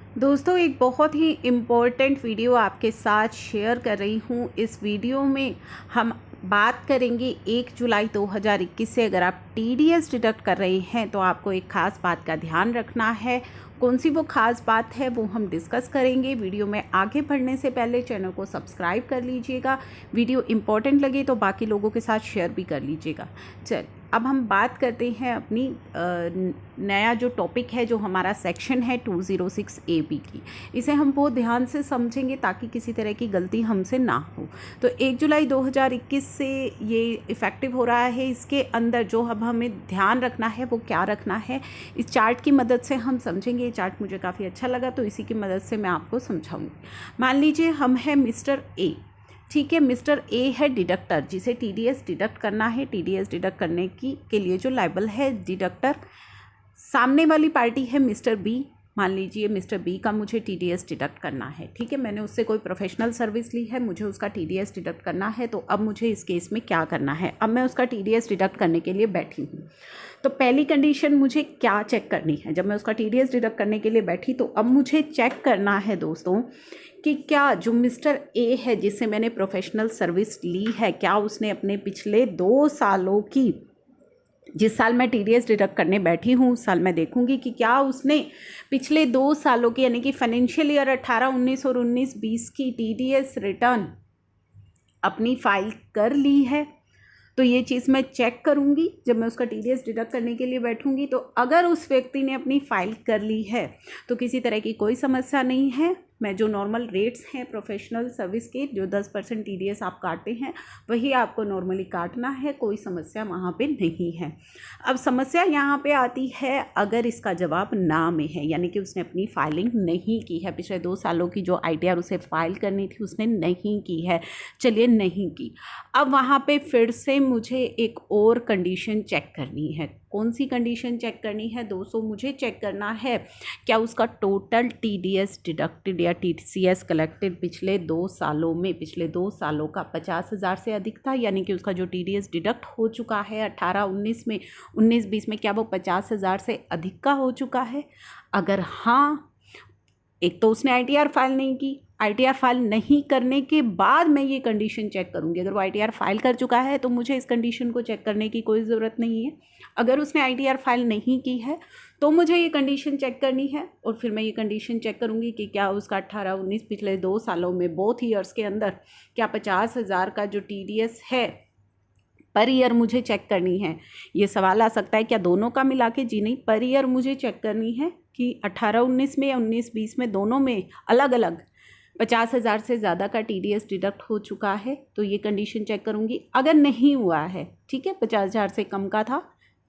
दोस्तों एक बहुत ही इम्पोर्टेंट वीडियो आपके साथ शेयर कर रही हूँ। इस वीडियो में हम बात करेंगे 1 जुलाई 2021 से अगर आप टीडीएस डिडक्ट कर रहे हैं तो आपको एक ख़ास बात का ध्यान रखना है। कौन सी वो ख़ास बात है वो हम डिस्कस करेंगे। वीडियो में आगे बढ़ने से पहले चैनल को सब्सक्राइब कर लीजिएगा। वीडियो इम्पोर्टेंट लगे तो बाकी लोगों के साथ शेयर भी कर लीजिएगा। चल अब हम बात करते हैं अपनी नया जो टॉपिक है, जो हमारा सेक्शन है 206 AB की। इसे हम बहुत ध्यान से समझेंगे ताकि किसी तरह की गलती हमसे ना हो। तो 1 जुलाई 2021 से ये इफ़ेक्टिव हो रहा है। इसके अंदर जो अब हमें ध्यान रखना है वो क्या रखना है, इस चार्ट की मदद से हम समझेंगे। ये चार्ट मुझे काफ़ी अच्छा लगा तो इसी की मदद से मैं आपको समझाऊँगी। मान लीजिए हम हैं मिस्टर ए, ठीक है। मिस्टर ए है डिडक्टर, जिसे टीडीएस डिडक्ट करना है। टीडीएस डिडक्ट करने के लिए जो लायबल है डिडक्टर, सामने वाली पार्टी है मिस्टर बी। मान लीजिए मिस्टर बी का मुझे टीडीएस डिडक्ट करना है, ठीक है। मैंने उससे कोई प्रोफेशनल सर्विस ली है, मुझे उसका टीडीएस डिडक्ट करना है। तो अब मुझे इस केस में क्या करना है, अब मैं उसका टीडीएस डिडक्ट करने के लिए बैठी हूँ। तो पहली कंडीशन मुझे क्या चेक करनी है, जब मैं उसका टीडीएस डिडक्ट करने के लिए बैठी तो अब मुझे चेक करना है दोस्तों कि क्या जो मिस्टर ए है जिससे मैंने प्रोफेशनल सर्विस ली है, क्या उसने अपने पिछले 2 सालों की, जिस साल मैं टीडीएस डिडक्ट करने बैठी हूँ उस साल मैं देखूंगी कि क्या उसने पिछले 2 सालों की, यानी कि फाइनेंशियल ईयर 18-19 और 19-20 की टीडीएस रिटर्न अपनी फाइल कर ली है। तो ये चीज़ मैं चेक करूँगी जब मैं उसका टीडीएस डिडक्ट करने के लिए बैठूँगी। तो अगर उस व्यक्ति ने अपनी फ़ाइल कर ली है तो किसी तरह की कोई समस्या नहीं है। मैं जो नॉर्मल रेट्स हैं प्रोफेशनल सर्विस के, जो 10% टीडीएस आप काटते हैं वही आपको नॉर्मली काटना है, कोई समस्या वहाँ पे नहीं है। अब समस्या यहाँ पे आती है अगर इसका जवाब ना में है, यानी कि उसने अपनी फाइलिंग नहीं की है, पिछले 2 सालों की जो आईटीआर उसे फाइल करनी थी उसने नहीं की है। चलिए नहीं की, अब वहाँ पे फिर से मुझे एक और कंडीशन चेक करनी है। कौन सी कंडीशन चेक करनी है दोस्तों, मुझे चेक करना है क्या उसका टोटल टीडीएस डिडक्टेड या टीसीएस कलेक्टेड पिछले 2 सालों में, पिछले 2 सालों का 50,000 से अधिक था, यानी कि उसका जो टीडीएस डिडक्ट हो चुका है 18-19 में, 19-20 में, क्या वो 50,000 से अधिक का हो चुका है। अगर हाँ, एक तो उसने आईटीआर फाइल नहीं की, आईटीआर फाइल नहीं करने के बाद मैं ये कंडीशन चेक करूँगी। अगर वो आईटीआर फाइल कर चुका है तो मुझे इस कंडीशन को चेक करने की कोई ज़रूरत नहीं है। अगर उसने आईटीआर फाइल नहीं की है तो मुझे ये कंडीशन चेक करनी है, और फिर मैं ये कंडीशन चेक करूँगी कि क्या उसका 18-19 पिछले 2 सालों में, बोथ ईयर्स के अंदर, क्या 50,000 का जो टीडीएस है पर ईयर मुझे चेक करनी है। ये सवाल आ सकता है क्या दोनों का मिला के, जी नहीं, पर ईयर मुझे चेक करनी है कि 18-19 में या 19-20 में, दोनों में अलग अलग 50,000 से ज़्यादा का टीडीएस डिडक्ट हो चुका है। तो ये कंडीशन चेक करूँगी। अगर नहीं हुआ है, ठीक है, 50,000 से कम का था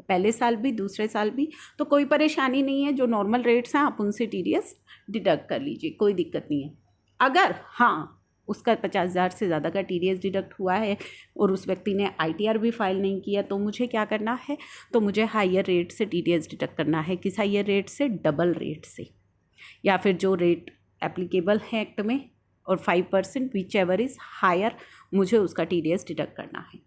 पहले साल भी दूसरे साल भी, तो कोई परेशानी नहीं है। जो नॉर्मल रेट्स हैं आप उनसे टीडीएस डिडक्ट कर लीजिए, कोई दिक्कत नहीं है। अगर हाँ उसका 50,000 से ज़्यादा का टीडीएस डिडक्ट हुआ है और उस व्यक्ति ने आईटीआर भी फाइल नहीं किया तो मुझे क्या करना है, तो मुझे हायर रेट से टीडीएस डिडक्ट करना है। किस हायर रेट से, डबल रेट से, या फिर जो रेट एप्लीकेबल है एक्ट में, और 5% विच एवर इज़ हायर, मुझे उसका टीडीएस डिडक्ट करना है,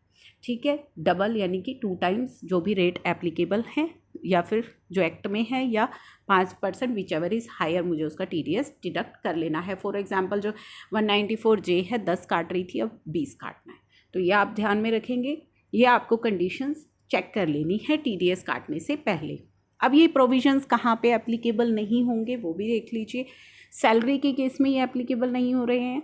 ठीक है। डबल यानी कि 2 टाइम्स जो भी रेट एप्लीकेबल है या फिर जो एक्ट में है, या 5% विच एवर इज़ हायर, मुझे उसका टीडीएस डिडक्ट कर लेना है। फॉर एग्जांपल जो 194J है 10 काट रही थी, अब 20 काटना है। तो ये आप ध्यान में रखेंगे, ये आपको कंडीशंस चेक कर लेनी है टीडीएस काटने से पहले। अब ये प्रोविजंस कहाँ पे एप्लीकेबल नहीं होंगे वो भी देख लीजिए। सैलरी के केस में ये एप्लीकेबल नहीं हो रहे हैं।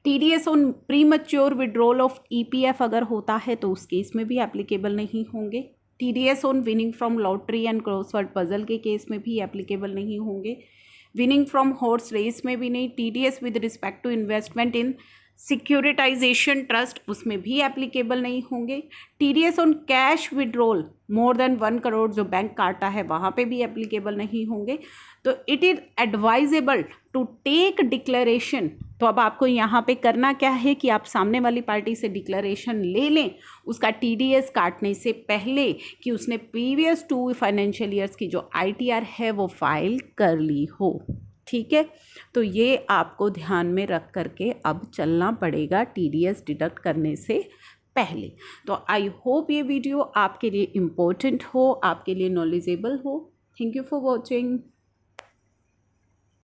TDS on premature withdrawal of EPF अगर होता है तो उस केस में भी एप्लीकेबल नहीं होंगे। TDS on winning from lottery and crossword puzzle के केस में भी एप्लीकेबल नहीं होंगे। विनिंग फ्रॉम हॉर्स रेस में भी नहीं। TDS with respect to investment in securitization trust, उसमें भी एप्लीकेबल नहीं होंगे। TDS on cash withdrawal more than 1 crore जो बैंक काटा है वहाँ पे भी एप्लीकेबल नहीं होंगे। तो it is advisable to take declaration. तो अब आपको यहाँ पे करना क्या है कि आप सामने वाली पार्टी से डिक्लेरेशन ले लें उसका टीडीएस काटने से पहले कि उसने प्रीवियस 2 फाइनेंशियल ईयर्स की जो आईटीआर है वो फाइल कर ली हो, ठीक है। तो ये आपको ध्यान में रख करके अब चलना पड़ेगा टीडीएस डिडक्ट करने से पहले। तो आई होप ये वीडियो आपके लिए इम्पोर्टेंट हो, आपके लिए नॉलेजेबल हो। Thank you for watching.